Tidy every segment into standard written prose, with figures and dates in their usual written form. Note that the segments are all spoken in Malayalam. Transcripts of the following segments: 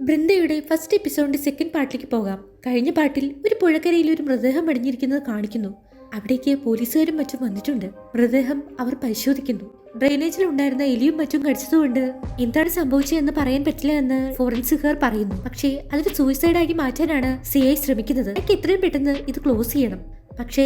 ബൃന്ദയുടെ ഫസ്റ്റ് എപ്പിസോഡിന്റെ സെക്കൻഡ് പാർട്ടിലേക്ക് പോകാം. കഴിഞ്ഞ പാർട്ടിൽ ഒരു പുഴക്കരയിൽ ഒരു മൃതദേഹം അടിഞ്ഞിരിക്കുന്നത് കാണിക്കുന്നു. അവിടേക്ക് പോലീസുകാരും മറ്റും വന്നിട്ടുണ്ട്. മൃതദേഹം അവർ പരിശോധിക്കുന്നു. ഡ്രെയിനേജിൽ ഉണ്ടായിരുന്ന എലിയും മറ്റും കടിച്ചതുകൊണ്ട് എന്താണ് സംഭവിച്ചതെന്ന് പറയാൻ പറ്റില്ല എന്ന് ഫോറൻസിക്കുകാർ പറയുന്നു. പക്ഷേ അതൊരു സൂയിസൈഡാക്കി മാറ്റാനാണ് CI ശ്രമിക്കുന്നത്. എത്രയും പെട്ടെന്ന് ഇത് ക്ലോസ് ചെയ്യണം. പക്ഷേ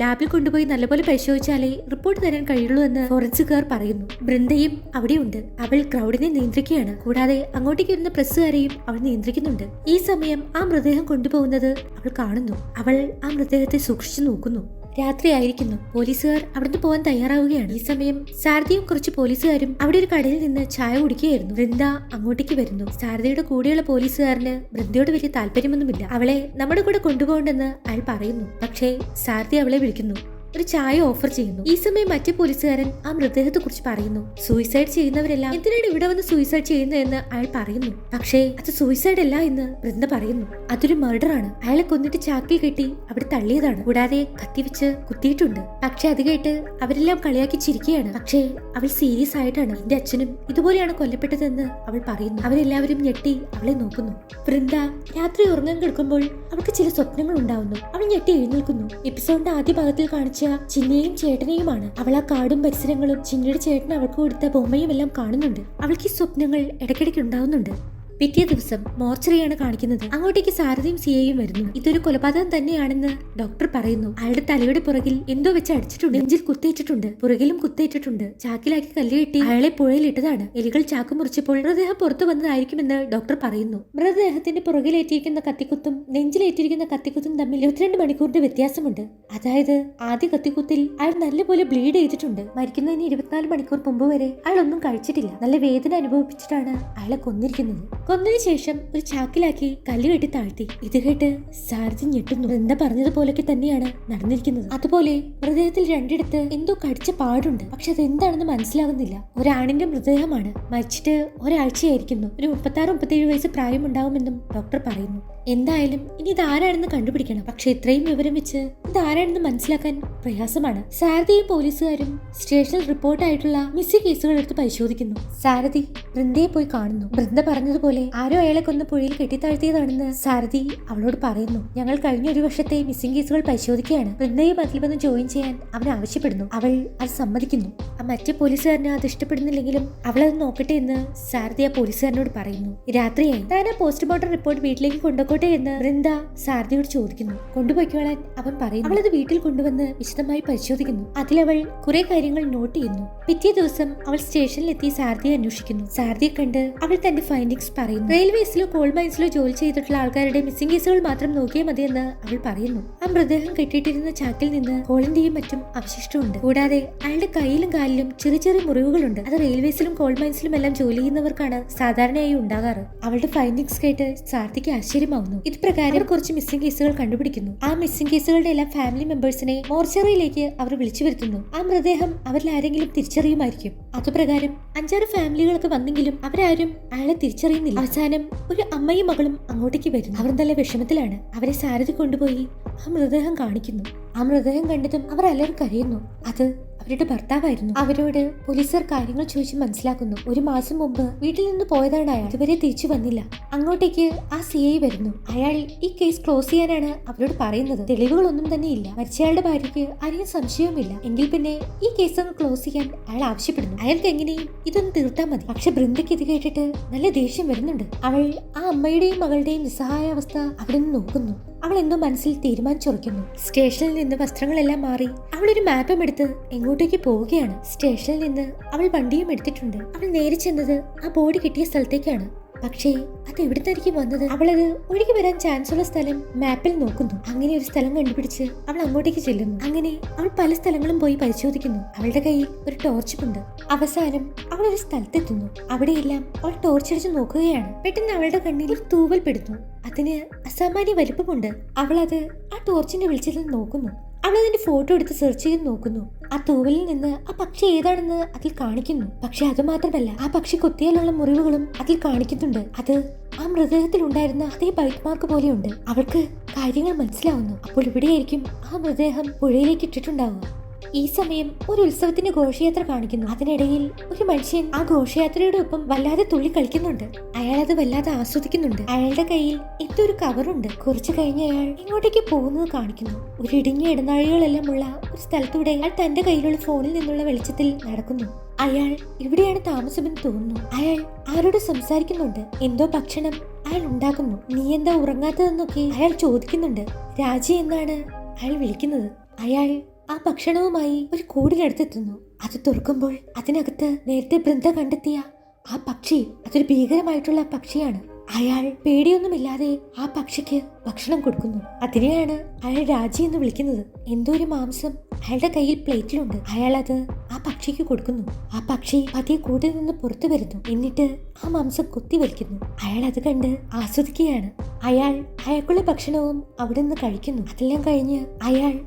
ലാബിൽ കൊണ്ടുപോയി നല്ലപോലെ പരിശോധിച്ചാലേ റിപ്പോർട്ട് തരാൻ കഴിയുള്ളൂ എന്ന് ഫോറൻസിക്കുകാർ പറയുന്നു. ബൃന്ദയും അവിടെയുണ്ട്. അവൾ ക്രൗഡിനെ നിയന്ത്രിക്കുകയാണ്. കൂടാതെ അങ്ങോട്ടേക്ക് വരുന്ന പ്രസ്സുകാരെയും അവൾ നിയന്ത്രിക്കുന്നുണ്ട്. ഈ സമയം ആ മൃതദേഹം കൊണ്ടുപോകുന്നത് അവൾ കാണുന്നു. അവൾ ആ മൃതദേഹത്തെ സൂക്ഷിച്ചു നോക്കുന്നു. രാത്രിയായിരിക്കുന്നു. പോലീസുകാർ അവിടുന്ന് പോകാൻ തയ്യാറാവുകയാണ്. ഈ സമയം സാരഥിയും കുറച്ച് പോലീസുകാരും അവിടെ ഒരു കടയിൽ നിന്ന് ചായ കുടിക്കുകയായിരുന്നു. ബൃന്ദ അങ്ങോട്ടേക്ക് വരുന്നു. സാരഥിയുടെ കൂടെയുള്ള പോലീസുകാരന് ബൃന്ദയോട് വലിയ താല്പര്യമൊന്നുമില്ല. അവളെ നമ്മുടെ കൂടെ കൊണ്ടുപോകണ്ടെന്ന് അയാൾ പറയുന്നു. പക്ഷേ സാരഥി അവളെ വിളിക്കുന്നു. ഒരു ചായ ഓഫർ ചെയ്യുന്നു. ഈ സമയം മറ്റു പോലീസുകാരൻ ആ മൃതദേഹത്തെ കുറിച്ച് പറയുന്നു. സൂയിസൈഡ് ചെയ്യുന്നവരെല്ലാം എന്തിനാണ് ഇവിടെ വന്ന് സൂയിസൈഡ് ചെയ്യുന്നതെന്ന് അയാൾ പറയുന്നു. പക്ഷേ അത് സൂയിസൈഡ് അല്ല എന്ന് ബൃന്ദ പറയുന്നു. അതൊരു മർഡർ ആണ്. അയാളെ കൊന്നിട്ട് ചാക്കിൽ കെട്ടി അവിടെ തള്ളിയതാണ്. കൂടാതെ കത്തിവെച്ച് കുത്തിയിട്ടുണ്ട്. പക്ഷെ അത് കേട്ട് അവരെല്ലാം കളിയാക്കി ചിരിക്കുകയാണ്. പക്ഷേ അവൾ സീരിയസ് ആയിട്ടാണ്. എന്റെ അച്ഛനും ഇതുപോലെയാണ് കൊല്ലപ്പെട്ടതെന്ന് അവൾ പറയുന്നു. അവരെല്ലാവരും ഞെട്ടി അവളെ നോക്കുന്നു. വൃന്ദ രാത്രി ഉറങ്ങാൻ കിടക്കുമ്പോൾ അവൾക്ക് ചില സ്വപ്നങ്ങൾ ഉണ്ടാവുന്നു. അവൾ ഞെട്ടി എഴുന്നേൽക്കുന്നു. എപ്പിസോഡിന്റെ ആദ്യ ഭാഗത്തിൽ കാണിച്ച ചിന്നയും ചേട്ടനെയുമാണ്. അവൾ ആ കാടും പരിസരങ്ങളും ചിന്നയുടെ ചേട്ടൻ അവൾക്ക് കൊടുത്ത ബൊമ്മയും എല്ലാം കാണുന്നുണ്ട്. അവൾക്ക് ഈ സ്വപ്നങ്ങൾ ഇടയ്ക്കിടയ്ക്ക് ഉണ്ടാവുന്നുണ്ട്. പിറ്റേ ദിവസം മോർച്ചറിയാണ് കാണിക്കുന്നത്. അങ്ങോട്ടേക്ക് സാരഥിയും CIയും വരുന്നു. ഇതൊരു കൊലപാതകം തന്നെയാണെന്ന് ഡോക്ടർ പറയുന്നു. അയാളുടെ തലയുടെ പുറകിൽ എന്തോ വെച്ച് അടിച്ചിട്ടുണ്ട്. നെഞ്ചിൽ കുത്തേറ്റിട്ടുണ്ട്. പുറകിലും കുത്തേറ്റിട്ടുണ്ട്. ചാക്കിലാക്കി കല്ലുകെട്ടി അയാളെ പുഴയിലിട്ടതാണ്. എലികൾ ചാക്ക് മുറിച്ചപ്പോൾ മൃതദേഹം പുറത്തു വന്നതായിരിക്കുമെന്ന് ഡോക്ടർ പറയുന്നു. മൃതദേഹത്തിന്റെ പുറകിലേറ്റിരിക്കുന്ന കത്തിക്കുത്തും നെഞ്ചിലേറ്റിരിക്കുന്ന കത്തിക്കുത്തും തമ്മിൽ 22 മണിക്കൂറിന്റെ വ്യത്യാസമുണ്ട്. അതായത് ആദ്യ കത്തിക്കുത്തിൽ അയാൾ നല്ലപോലെ ബ്ലീഡ് ചെയ്തിട്ടുണ്ട്. മരിക്കുന്നതിന് 24 മണിക്കൂർ മുമ്പ് വരെ അയാൾ ഒന്നും കഴിച്ചിട്ടില്ല. നല്ല വേദന അനുഭവിച്ചിട്ടാണ് അയാളെ കൊന്നിരിക്കുന്നത്. കൊന്നതിന് ശേഷം ഒരു ചാക്കിലാക്കി കല്ല് കെട്ടി താഴ്ത്തി. ഇത് കേട്ട് സാരഥി ഞെട്ടുന്നു. വൃന്ദ പറഞ്ഞതുപോലൊക്കെ തന്നെയാണ് നടന്നിരിക്കുന്നത്. അതുപോലെ മൃതദേഹത്തിൽ രണ്ടിടത്ത് എന്തോ കടിച്ച പാടുണ്ട്. പക്ഷെ അതെന്താണെന്ന് മനസ്സിലാകുന്നില്ല. ഒരാണിന്റെ മൃതദേഹമാണ്. മരിച്ചിട്ട് ഒരാഴ്ചയായിരിക്കുന്നു. ഒരു 36-37 വയസ്സ് പ്രായമുണ്ടാവുമെന്നും ഡോക്ടർ പറയുന്നു. എന്തായാലും ഇനി ഇതാരാണെന്ന് കണ്ടുപിടിക്കണം. പക്ഷെ ഇത്രയും വിവരം വെച്ച് ഇതാരാണെന്ന് മനസ്സിലാക്കാൻ പ്രയാസമാണ്. സാരഥിയും പോലീസുകാരും സ്റ്റേഷനിൽ റിപ്പോർട്ടായിട്ടുള്ള മിസ്സിംഗ് കേസുകൾ എടുത്ത് പരിശോധിക്കുന്നു. സാരഥി വൃന്ദയെ പോയി കാണുന്നു. വൃന്ദ പറഞ്ഞതുപോലെ ആരോ അയാളെ കൊന്ന് പുഴയിൽ കെട്ടിത്താഴ്ത്തിയതാണെന്ന് സാരഥി അവളോട് പറയുന്നു. ഞങ്ങൾ കഴിഞ്ഞ ഒരു വർഷത്തെ മിസ്സിംഗ് കേസുകൾ പരിശോധിക്കുകയാണ്. വൃന്ദയെ അതിൽ വന്ന് ജോയിൻ ചെയ്യാൻ അവൻ ആവശ്യപ്പെടുന്നു. അവൾ അത് സമ്മതിക്കുന്നു. ആ മറ്റേ പോലീസുകാരന് അത് ഇഷ്ടപ്പെടുന്നില്ലെങ്കിലും അവൾ അത് നോക്കട്ടെ എന്ന് സാരഥി ആ പോലീസുകാരനോട് പറയുന്നു. രാത്രിയായി. താൻ ആ പോസ്റ്റ്മോർട്ടം റിപ്പോർട്ട് വീട്ടിലേക്ക് കൊണ്ടുപോകട്ടെ എന്ന് വൃന്ദ സാരഥിയോട് ചോദിക്കുന്നു. കൊണ്ടുപോയിക്കോളാൻ അവൻ പറയുന്നു. അവളത് വീട്ടിൽ കൊണ്ടുവന്ന് വിശദമായി പരിശോധിക്കുന്നു. അതിലവൾ കുറെ കാര്യങ്ങൾ നോട്ട് ചെയ്യുന്നു. പിറ്റേ ദിവസം അവൾ സ്റ്റേഷനിലെത്തി സാരഥിയെ അന്വേഷിക്കുന്നു. സാരഥിയെ കണ്ട് അവൾ തന്റെ ഫൈൻഡിങ്സ് പറയുന്നു. റെയിൽവേസിലോ കോൾ മൈൻസിലോ ജോലി ചെയ്തിട്ടുള്ള ആൾക്കാരുടെ മിസ്സിംഗ് കേസുകൾ മാത്രം നോക്കിയാൽ മതിയെന്ന് അവൾ പറയുന്നു. ആ മൃതദേഹം കെട്ടിയിട്ടിരുന്ന ചാക്കിൽ നിന്ന് കോളിന്റെയും മറ്റും അവശിഷ്ടമുണ്ട്. കൂടാതെ അയാളുടെ കയ്യിലും കാലിലും ചെറിയ ചെറിയ മുറിവുകളുണ്ട്. അത് റെയിൽവേസിലും കോൾ മൈൻസിലും എല്ലാം ജോലി ചെയ്യുന്നവർക്കാണ് സാധാരണയായി ഉണ്ടാകാറ്. അവളുടെ ഫൈൻഡിങ്സ് കേട്ട് സാരഥിക്ക് ആശ്ചര്യമാവുന്നു. ഇത് പ്രകാരം കുറച്ച് മിസ്സിംഗ് കേസുകൾ കണ്ടുപിടിക്കുന്നു. ആ മിസ്സിംഗ് കേസുകളുടെ എല്ലാം ഫാമിലി മെമ്പേഴ്സിനെ മോർച്ചറിയിലേക്ക് അവർ വിളിച്ചു വരുത്തുന്നു. ആ മൃതദേഹം അവരിൽ ആരെങ്കിലും തിരിച്ചറിയുമായിരിക്കും. അതുപ്രകാരം 5-6 ഫാമിലികളൊക്കെ വന്നെങ്കിലും അവരാരും അയാളെ തിരിച്ചറിയുന്നില്ല. അവസാനം ഒരു അമ്മയും മകളും അങ്ങോട്ടേക്ക് വരുന്നു. അവർ നല്ല വിഷമത്തിലാണ്. അവരെ സാരഥി കൊണ്ടുപോയി ആ മൃതദേഹം കാണിക്കുന്നു. ആ മൃതദേഹം കണ്ടതും അവർ എല്ലാവരും കരയുന്നു. അത് അവരുടെ ഭർത്താവായിരുന്നു. അവരോട് പോലീസുകാർ കാര്യങ്ങൾ ചോദിച്ച് മനസ്സിലാക്കുന്നു. 1 മാസം മുമ്പ് വീട്ടിൽ നിന്ന് പോയതാണ് അയാൾ. ഇതുവരെ തിരിച്ചു വന്നില്ല. അങ്ങോട്ടേക്ക് ആ CI വരുന്നു. അയാൾ ഈ കേസ് ക്ലോസ് ചെയ്യാനാണ് അവരോട് പറയുന്നത്. തെളിവുകളൊന്നും തന്നെ ഇല്ല. മരിച്ചയാളുടെ ഭാര്യയ്ക്ക് ആരെയും സംശയവുമില്ല. എങ്കിൽ പിന്നെ ഈ കേസ് ഒന്ന് ക്ലോസ് ചെയ്യാൻ അയാൾ ആവശ്യപ്പെടുന്നു. അയാൾക്ക് എങ്ങനെയും ഇതൊന്ന് തീർത്താൽ മതി. പക്ഷെ ബൃന്ദയ്ക്ക് ഇത് കേട്ടിട്ട് നല്ല ദേഷ്യം വരുന്നുണ്ട്. അവൾ ആ അമ്മയുടെയും മകളുടെയും നിസ്സഹായാവസ്ഥ അവിടെ നിന്ന് നോക്കുന്നു. അവൾ എന്തോ മനസ്സിൽ തീരുമാനിച്ചുറയ്ക്കുന്നു. സ്റ്റേഷനിൽ നിന്ന് വസ്ത്രങ്ങളെല്ലാം മാറി അവളൊരു മാപ്പും എടുത്ത് എങ്ങോട്ടേക്ക് പോവുകയാണ്. സ്റ്റേഷനിൽ നിന്ന് അവൾ വണ്ടിയും എടുത്തിട്ടുണ്ട്. അവൾ നേരെ ചെന്നത് ആ ബോഡി കിട്ടിയ സ്ഥലത്തേക്കാണ്. പക്ഷേ അത് എവിടുന്നായിരിക്കും വന്നത്? അവളത് ഒഴുകി വരാൻ ചാൻസ് ഉള്ള സ്ഥലം മാപ്പിൽ നോക്കുന്നു. അങ്ങനെ ഒരു സ്ഥലം കണ്ടുപിടിച്ച് അവൾ അങ്ങോട്ടേക്ക് ചെല്ലുന്നു. അങ്ങനെ അവൾ പല സ്ഥലങ്ങളും പോയി പരിശോധിക്കുന്നു. അവളുടെ കയ്യിൽ ഒരു ടോർച്ചുമുണ്ട്. അവസാനം അവൾ ഒരു സ്ഥലത്തെത്തുന്നു. അവിടെയെല്ലാം അവൾ ടോർച്ചടിച്ച് നോക്കുകയാണ്. പെട്ടെന്ന് അവളുടെ കണ്ണിൽ ഒരു തൂവൽ പെടുന്നു. അതിന് അസാമാന്യ വലിപ്പമുണ്ട്. അവൾ അത് ആ ടോർച്ചിന്റെ വെളിച്ചത്തിൽ നോക്കുന്നു. അവൾ അതിന്റെ ഫോട്ടോ എടുത്ത് സെർച്ച് ചെയ്ത് നോക്കുന്നു. ആ തൂവലിൽ നിന്ന് ആ പക്ഷി ഏതാണെന്ന് അതിൽ കാണിക്കുന്നു. പക്ഷെ അത് മാത്രമല്ല, ആ പക്ഷി കൊത്തിയാലുള്ള മുറിവുകളും അതിൽ കാണിക്കുന്നുണ്ട്. അത് ആ മൃതദേഹത്തിൽ ഉണ്ടായിരുന്ന അതേ ബൈറ്റ് മാർക്ക് പോലെയുണ്ട്. അവൾക്ക് കാര്യങ്ങൾ മനസ്സിലാവുന്നു. അപ്പോൾ ഇവിടെയായിരിക്കും ആ മൃതദേഹം പുഴയിലേക്ക് ഇട്ടിട്ടുണ്ടാവുക. ഈ സമയം ഒരു ഉത്സവത്തിന്റെ ഘോഷയാത്ര കാണിക്കുന്നു. അതിനിടയിൽ ഒരു മനുഷ്യൻ ആ ഘോഷയാത്രയുടെ ഒപ്പം വല്ലാതെ തുള്ളി കളിക്കുന്നുണ്ട്. അയാൾ അത് വല്ലാതെ ആസ്വദിക്കുന്നുണ്ട്. അയാളുടെ കയ്യിൽ എന്തൊരു കവറുണ്ട്. കുറച്ചു കഴിഞ്ഞ് അയാൾ ഇങ്ങോട്ടേക്ക് പോകുന്നത് കാണിക്കുന്നു. ഒരു ഇടുങ്ങിയ ഇടനാഴികളെല്ലാം ഉള്ള ഒരു സ്ഥലത്തൂടെ അയാൾ തന്റെ കയ്യിലുള്ള ഫോണിൽ നിന്നുള്ള വെളിച്ചത്തിൽ നടക്കുന്നു. അയാൾ ഇവിടെയാണ് താമസമെന്ന് തോന്നുന്നു. അയാൾ ആരോട് സംസാരിക്കുന്നുണ്ട്. എന്തോ ഭക്ഷണം അയാൾ ഉണ്ടാക്കുന്നു. നീ എന്താ ഉറങ്ങാത്തതെന്നൊക്കെ അയാൾ ചോദിക്കുന്നുണ്ട്. രാജി എന്നാണ് അയാൾ വിളിക്കുന്നത്. അയാൾ ആ ഭക്ഷണവുമായി ഒരു കൂടിനടുത്തെത്തുന്നു. അത് തുറക്കുമ്പോൾ അതിനകത്ത് നേരത്തെ ബൃന്ദ കണ്ടെത്തിയ ആ പക്ഷി, അതൊരു ഭീകരമായിട്ടുള്ള പക്ഷിയാണ്. അയാൾ പേടിയൊന്നുമില്ലാതെ ആ പക്ഷിക്ക് ഭക്ഷണം കൊടുക്കുന്നു. അതിനെയാണ് അയാൾ രാജി എന്ന് വിളിക്കുന്നത്. എന്തോ ഒരു മാംസം അയാളുടെ കയ്യിൽ പ്ലേറ്റിലുണ്ട്. അയാൾ അത് ആ പക്ഷിക്ക് കൊടുക്കുന്നു. ആ പക്ഷി പതിയെ കൂട്ടിൽ നിന്ന് പുറത്തു വരുന്നു. എന്നിട്ട് ആ മാംസം കുത്തി വലിക്കുന്നു. അയാൾ അത് കണ്ട് ആസ്വദിക്കുകയാണ്. അയാൾക്കുള്ള ഭക്ഷണവും അവിടെ നിന്ന് കഴിക്കുന്നു. അതെല്ലാം കഴിഞ്ഞ് അയാൾ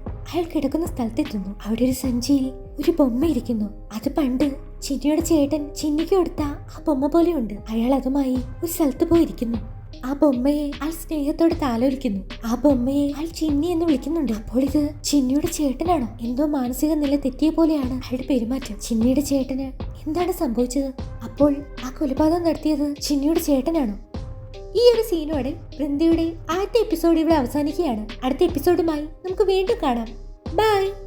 കിടക്കുന്ന സ്ഥലത്തെത്തുന്നു. അവിടെ ഒരു സഞ്ചിയിൽ ഒരു ബൊമ്മ ഇരിക്കുന്നു. അത് പണ്ട് ചിന്നിയുടെ ചേട്ടൻ ചിന്നിക്ക് കൊടുത്ത ആ ബൊമ്മ പോലെയുണ്ട്. അയാൾ അതുമായി ഒരു സ്ഥലത്ത് പോയിരിക്കുന്നു. ആ ബൊമ്മയെ അയാൾ സ്നേഹത്തോടെ താലോലിക്കുന്നു. ആ ബൊമ്മയെ അയാൾ ചിന്നി എന്ന് വിളിക്കുന്നുണ്ട്. അപ്പോൾ ഇത് ചിന്നിയുടെ ചേട്ടനാണോ? എന്തോ മാനസിക നില തെറ്റിയ പോലെയാണ് അയാളുടെ പെരുമാറ്റം. ചിന്നിയുടെ ചേട്ടന് എന്താണ് സംഭവിച്ചത്? അപ്പോൾ ആ കൊലപാതകം നടത്തിയത് ചിന്നിയുടെ ചേട്ടനാണോ? ഈ ഒരു സീനോടെ ബൃന്ദയുടെ ആദ്യത്തെ എപ്പിസോഡ് ഇവിടെ അവസാനിക്കുകയാണ്. അടുത്ത എപ്പിസോഡുമായി നമുക്ക് വീണ്ടും കാണാം. ബൈ.